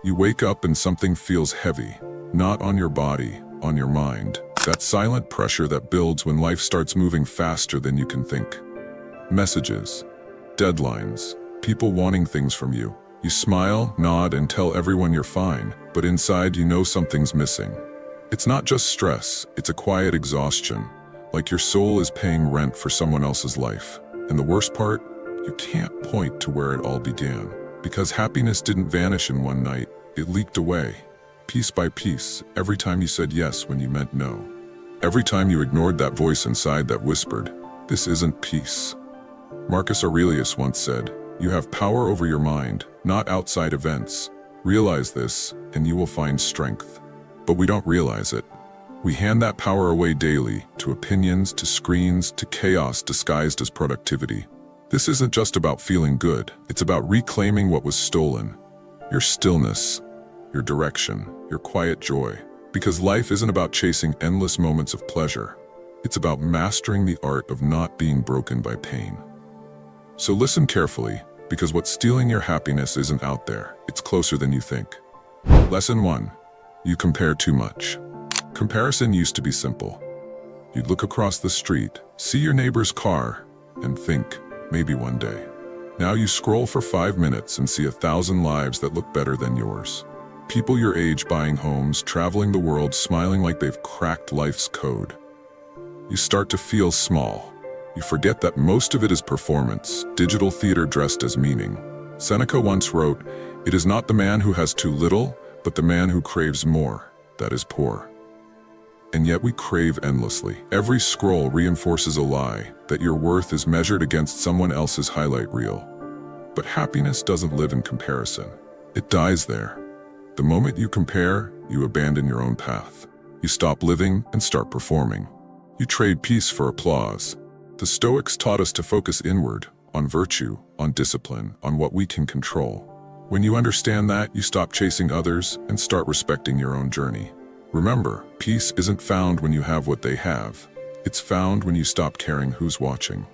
You wake up and something feels heavy, not on your body, on your mind. That silent pressure that builds when life starts moving faster than you can think. Messages, deadlines, people wanting things from you. You smile, nod, and tell everyone you're fine, but inside you know something's missing. It's not just stress, it's a quiet exhaustion, like your soul is paying rent for someone else's life. And the worst part, you can't point to where it all began. Because happiness didn't vanish in one night, it leaked away, piece by piece, every time you said yes when you meant no. Every time you ignored that voice inside that whispered, "This isn't peace." Marcus Aurelius once said, "You have power over your mind, not outside events. Realize this, and you will find strength." But we don't realize it. We hand that power away daily, to opinions, to screens, to chaos disguised as productivity. This isn't just about feeling good, it's about reclaiming what was stolen. Your stillness, your direction, your quiet joy. Because life isn't about chasing endless moments of pleasure. It's about mastering the art of not being broken by pain. So listen carefully, because what's stealing your happiness isn't out there, it's closer than you think. Lesson 1. You compare too much. Comparison used to be simple. You'd look across the street, see your neighbor's car, and think, maybe one day. Now you scroll for 5 minutes and see 1,000 lives that look better than yours. People your age buying homes, traveling the world, smiling like they've cracked life's code. You start to feel small. You forget that most of it is performance, digital theater dressed as meaning. Seneca once wrote, "It is not the man who has too little, but the man who craves more, that is poor." And yet we crave endlessly. Every scroll reinforces a lie, that your worth is measured against someone else's highlight reel. But happiness doesn't live in comparison. It dies there. The moment you compare, you abandon your own path. You stop living and start performing. You trade peace for applause. The Stoics taught us to focus inward, on virtue, on discipline, on what we can control. When you understand that, you stop chasing others and start respecting your own journey. Remember, peace isn't found when you have what they have. It's found when you stop caring who's watching.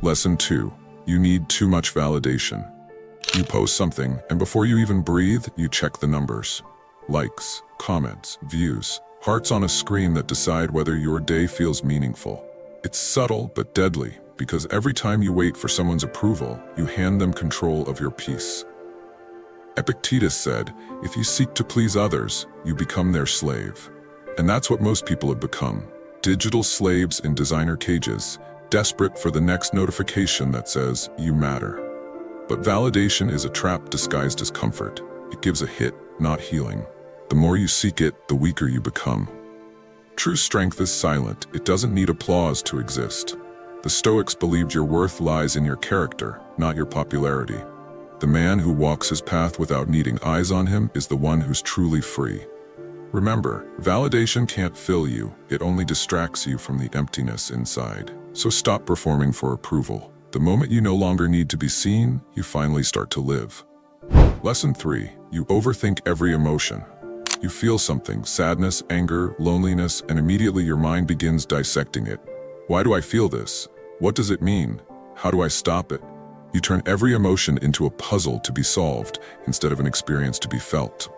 Lesson 2. You need too much validation. You post something, and before you even breathe, you check the numbers. Likes, comments, views, hearts on a screen that decide whether your day feels meaningful. It's subtle but deadly, because every time you wait for someone's approval, you hand them control of your peace. Epictetus said, "If you seek to please others, you become their slave." And that's what most people have become. Digital slaves in designer cages, desperate for the next notification that says, "You matter." But validation is a trap disguised as comfort. It gives a hit, not healing. The more you seek it, the weaker you become. True strength is silent. It doesn't need applause to exist. The Stoics believed your worth lies in your character, not your popularity. The man who walks his path without needing eyes on him is the one who's truly free. Remember, validation can't fill you. It only distracts you from the emptiness inside. So stop performing for approval. The moment you no longer need to be seen, you finally start to live. Lesson 3. You overthink every emotion. You feel something, sadness, anger, loneliness, and immediately your mind begins dissecting it. Why do I feel this? What does it mean? How do I stop it? You turn every emotion into a puzzle to be solved instead of an experience to be felt.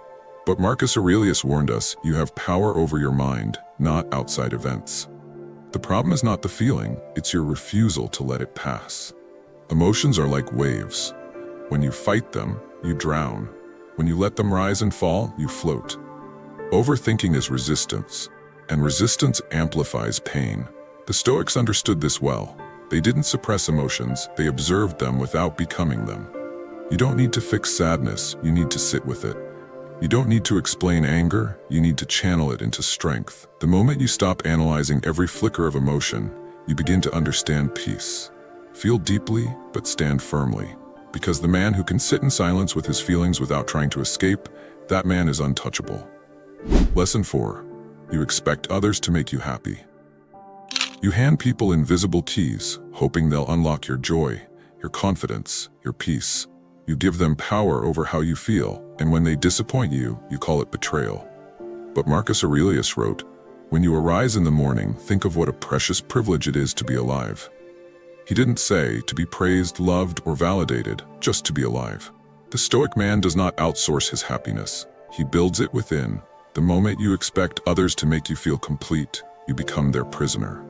But Marcus Aurelius warned us, you have power over your mind, not outside events. The problem is not the feeling, it's your refusal to let it pass. Emotions are like waves. When you fight them, you drown. When you let them rise and fall, you float. Overthinking is resistance, and resistance amplifies pain. The Stoics understood this well. They didn't suppress emotions, they observed them without becoming them. You don't need to fix sadness, you need to sit with it. You don't need to explain anger, you need to channel it into strength. The moment you stop analyzing every flicker of emotion, you begin to understand peace. Feel deeply, but stand firmly. Because the man who can sit in silence with his feelings without trying to escape, that man is untouchable. Lesson 4. You expect others to make you happy. You hand people invisible keys, hoping they'll unlock your joy, your confidence, your peace. You give them power over how you feel, and when they disappoint you, you call it betrayal. But Marcus Aurelius wrote, "When you arise in the morning, think of what a precious privilege it is to be alive." He didn't say to be praised, loved, or validated, just to be alive. The Stoic man does not outsource his happiness. He builds it within. The moment you expect others to make you feel complete, you become their prisoner.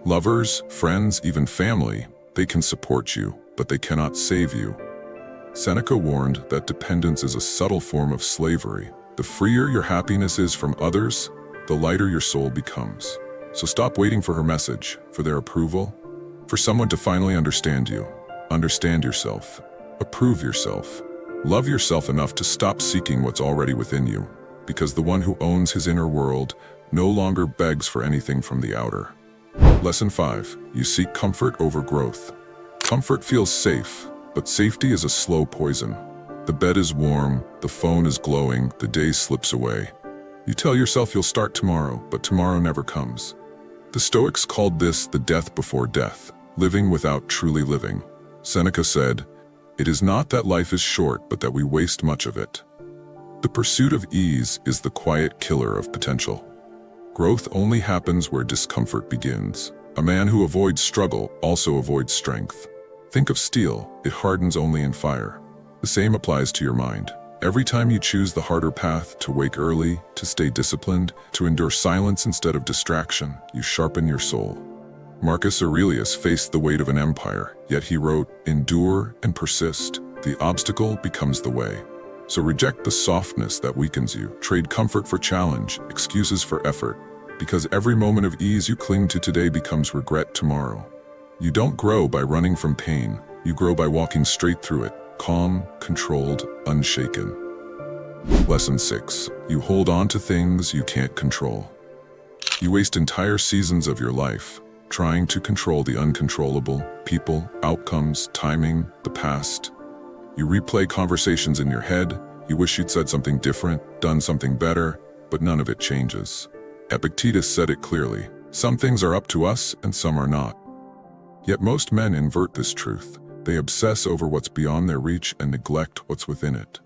Lovers, friends, even family, they can support you, but they cannot save you. Seneca warned that dependence is a subtle form of slavery. The freer your happiness is from others, the lighter your soul becomes. So stop waiting for her message, for their approval, for someone to finally understand you. Understand yourself. Approve yourself. Love yourself enough to stop seeking what's already within you, because the one who owns his inner world no longer begs for anything from the outer. Lesson 5. You seek comfort over growth. Comfort feels safe, but safety is a slow poison. The bed is warm, the phone is glowing, the day slips away. You tell yourself you'll start tomorrow, but tomorrow never comes. The Stoics called this the death before death, living without truly living. Seneca said, "It is not that life is short, but that we waste much of it." The pursuit of ease is the quiet killer of potential. Growth only happens where discomfort begins. A man who avoids struggle also avoids strength. Think of steel, it hardens only in fire. The same applies to your mind. Every time you choose the harder path, to wake early, to stay disciplined, to endure silence instead of distraction, you sharpen your soul. Marcus Aurelius faced the weight of an empire, yet he wrote, "Endure and persist. The obstacle becomes the way." So reject the softness that weakens you. Trade comfort for challenge, excuses for effort, because every moment of ease you cling to today becomes regret tomorrow. You don't grow by running from pain. You grow by walking straight through it, calm, controlled, unshaken. Lesson 6. You hold on to things you can't control. You waste entire seasons of your life trying to control the uncontrollable, people, outcomes, timing, the past. You replay conversations in your head. You wish you'd said something different, done something better, but none of it changes. Epictetus said it clearly. Some things are up to us and some are not. Yet most men invert this truth. They obsess over what's beyond their reach and neglect what's within it.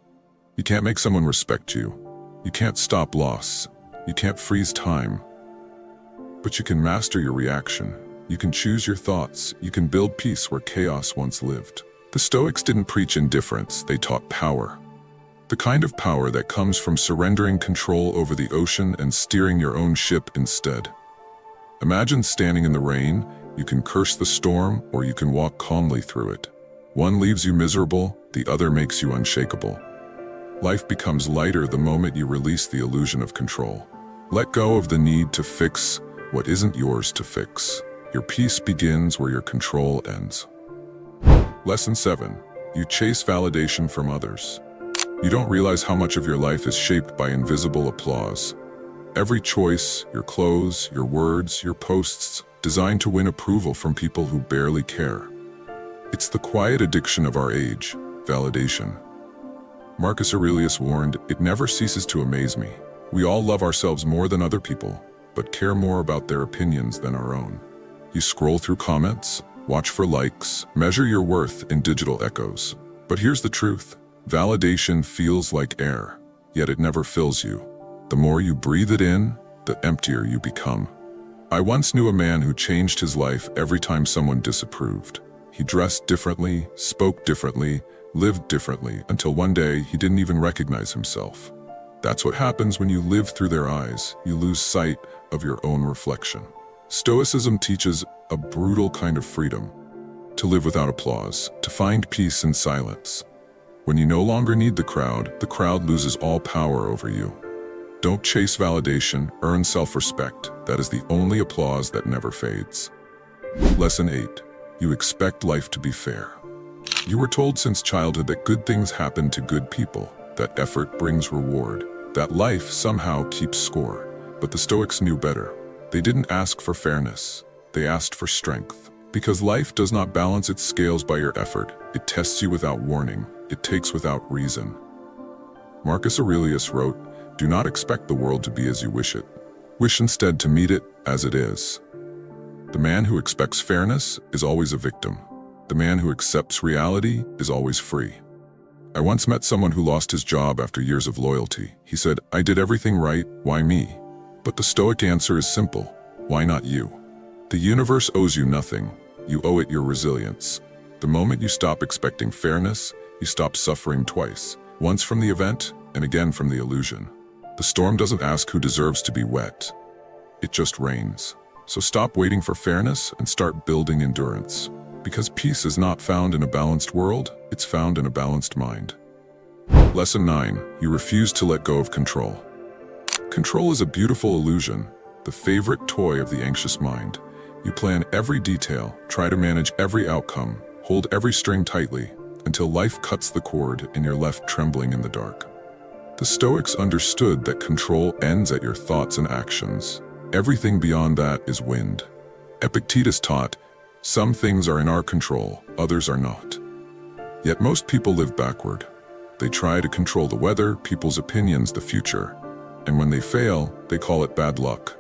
You can't make someone respect you. You can't stop loss. You can't freeze time. But you can master your reaction. You can choose your thoughts. You can build peace where chaos once lived. The Stoics didn't preach indifference, they taught power. The kind of power that comes from surrendering control over the ocean and steering your own ship instead. Imagine standing in the rain. You can curse the storm, or you can walk calmly through it. One leaves you miserable, the other makes you unshakable. Life becomes lighter the moment you release the illusion of control. Let go of the need to fix what isn't yours to fix. Your peace begins where your control ends. Lesson 7. You chase validation from others. You don't realize how much of your life is shaped by invisible applause. Every choice, your clothes, your words, your posts, designed to win approval from people who barely care. It's the quiet addiction of our age, validation. Marcus Aurelius warned, "It never ceases to amaze me. We all love ourselves more than other people, but care more about their opinions than our own." You scroll through comments, watch for likes, measure your worth in digital echoes. But here's the truth. Validation feels like air, yet it never fills you. The more you breathe it in, the emptier you become. I once knew a man who changed his life every time someone disapproved. He dressed differently, spoke differently, lived differently, until one day he didn't even recognize himself. That's what happens when you live through their eyes. You lose sight of your own reflection. Stoicism teaches a brutal kind of freedom. To live without applause, to find peace in silence. When you no longer need the crowd loses all power over you. Don't chase validation, earn self-respect. That is the only applause that never fades. Lesson 8. You expect life to be fair. You were told since childhood that good things happen to good people, that effort brings reward, that life somehow keeps score. But the Stoics knew better. They didn't ask for fairness, they asked for strength. Because life does not balance its scales by your effort. It tests you without warning, it takes without reason. Marcus Aurelius wrote, "Do not expect the world to be as you wish it. Wish instead to meet it as it is." The man who expects fairness is always a victim. The man who accepts reality is always free. I once met someone who lost his job after years of loyalty. He said, "I did everything right, why me?" But the Stoic answer is simple, why not you? The universe owes you nothing, you owe it your resilience. The moment you stop expecting fairness, you stop suffering twice, once from the event and again from the illusion. The storm doesn't ask who deserves to be wet. It just rains. So stop waiting for fairness and start building endurance. Because peace is not found in a balanced world, it's found in a balanced mind. Lesson 9. You refuse to let go of control. Control is a beautiful illusion, the favorite toy of the anxious mind. You plan every detail, try to manage every outcome, hold every string tightly, until life cuts the cord and you're left trembling in the dark. The Stoics understood that control ends at your thoughts and actions. Everything beyond that is wind. Epictetus taught, some things are in our control, others are not. Yet most people live backward. They try to control the weather, people's opinions, the future. And when they fail, they call it bad luck.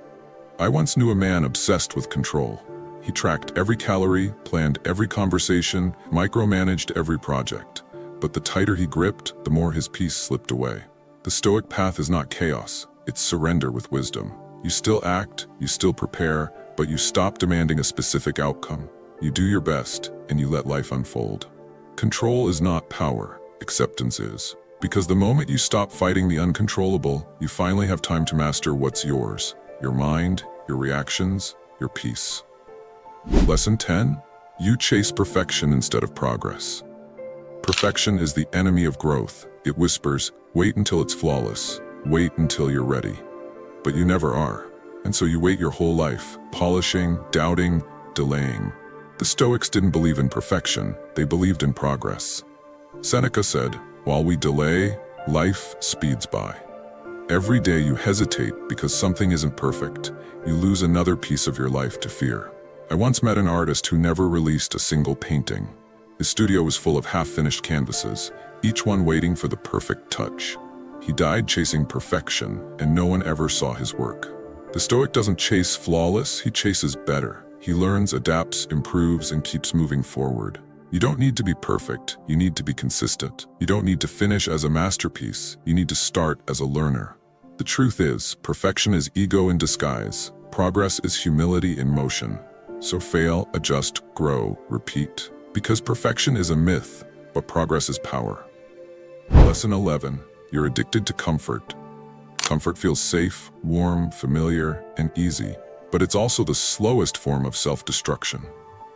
I once knew a man obsessed with control. He tracked every calorie, planned every conversation, micromanaged every project. But the tighter he gripped, the more his peace slipped away. The Stoic path is not chaos, it's surrender with wisdom. You still act, you still prepare, but you stop demanding a specific outcome. You do your best, and you let life unfold. Control is not power, acceptance is. Because the moment you stop fighting the uncontrollable, you finally have time to master what's yours. Your mind, your reactions, your peace. Lesson 10. You chase perfection instead of progress. Perfection is the enemy of growth. It whispers, wait until it's flawless. Wait until you're ready. But you never are. And so you wait your whole life, polishing, doubting, delaying. The Stoics didn't believe in perfection, they believed in progress. Seneca said, while we delay, life speeds by. Every day you hesitate because something isn't perfect, you lose another piece of your life to fear. I once met an artist who never released a single painting. His studio was full of half-finished canvases, each one waiting for the perfect touch. He died chasing perfection, and no one ever saw his work. The Stoic doesn't chase flawless, he chases better. He learns, adapts, improves, and keeps moving forward. You don't need to be perfect, you need to be consistent. You don't need to finish as a masterpiece, you need to start as a learner. The truth is, perfection is ego in disguise. Progress is humility in motion. So fail, adjust, grow, repeat. Because perfection is a myth, but progress is power. Lesson 11. You're addicted to comfort. Comfort feels safe, warm, familiar, and easy, but it's also the slowest form of self-destruction.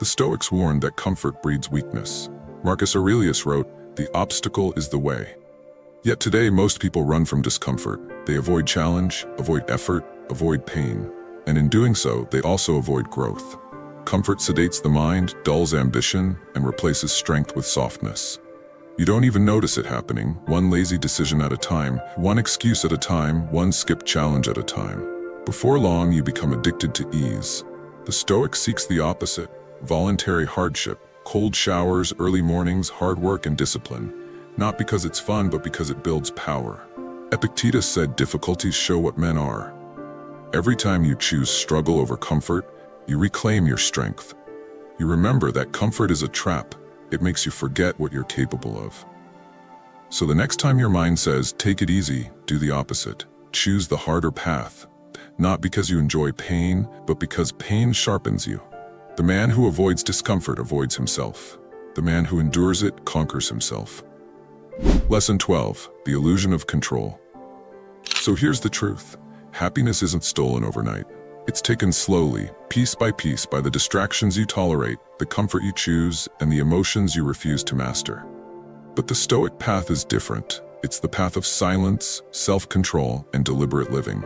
The Stoics warned that comfort breeds weakness. Marcus Aurelius wrote, the obstacle is the way. Yet today most people run from discomfort. They avoid challenge, avoid effort, avoid pain. And in doing so, they also avoid growth. Comfort sedates the mind, dulls ambition, and replaces strength with softness. You don't even notice it happening, one lazy decision at a time, one excuse at a time, one skipped challenge at a time. Before long, you become addicted to ease. The Stoic seeks the opposite, voluntary hardship, cold showers, early mornings, hard work, and discipline. Not because it's fun, but because it builds power. Epictetus said difficulties show what men are. Every time you choose struggle over comfort, you reclaim your strength. You remember that comfort is a trap. It makes you forget what you're capable of. So the next time your mind says, take it easy, do the opposite. Choose the harder path. Not because you enjoy pain, but because pain sharpens you. The man who avoids discomfort avoids himself. The man who endures it conquers himself. Lesson 12. The illusion of control. So here's the truth. Happiness isn't stolen overnight. It's taken slowly, piece by the distractions you tolerate, the comfort you choose, and the emotions you refuse to master. But the Stoic path is different. It's the path of silence, self-control, and deliberate living.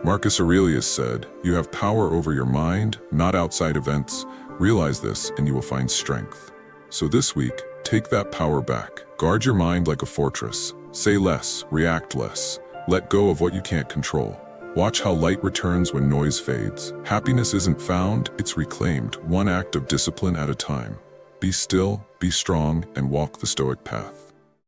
Marcus Aurelius said, you have power over your mind, not outside events. Realize this, and you will find strength. So this week, take that power back. Guard your mind like a fortress. Say less, react less. Let go of what you can't control. Watch how light returns when noise fades. Happiness isn't found, it's reclaimed, one act of discipline at a time. Be still, be strong, and walk the Stoic path.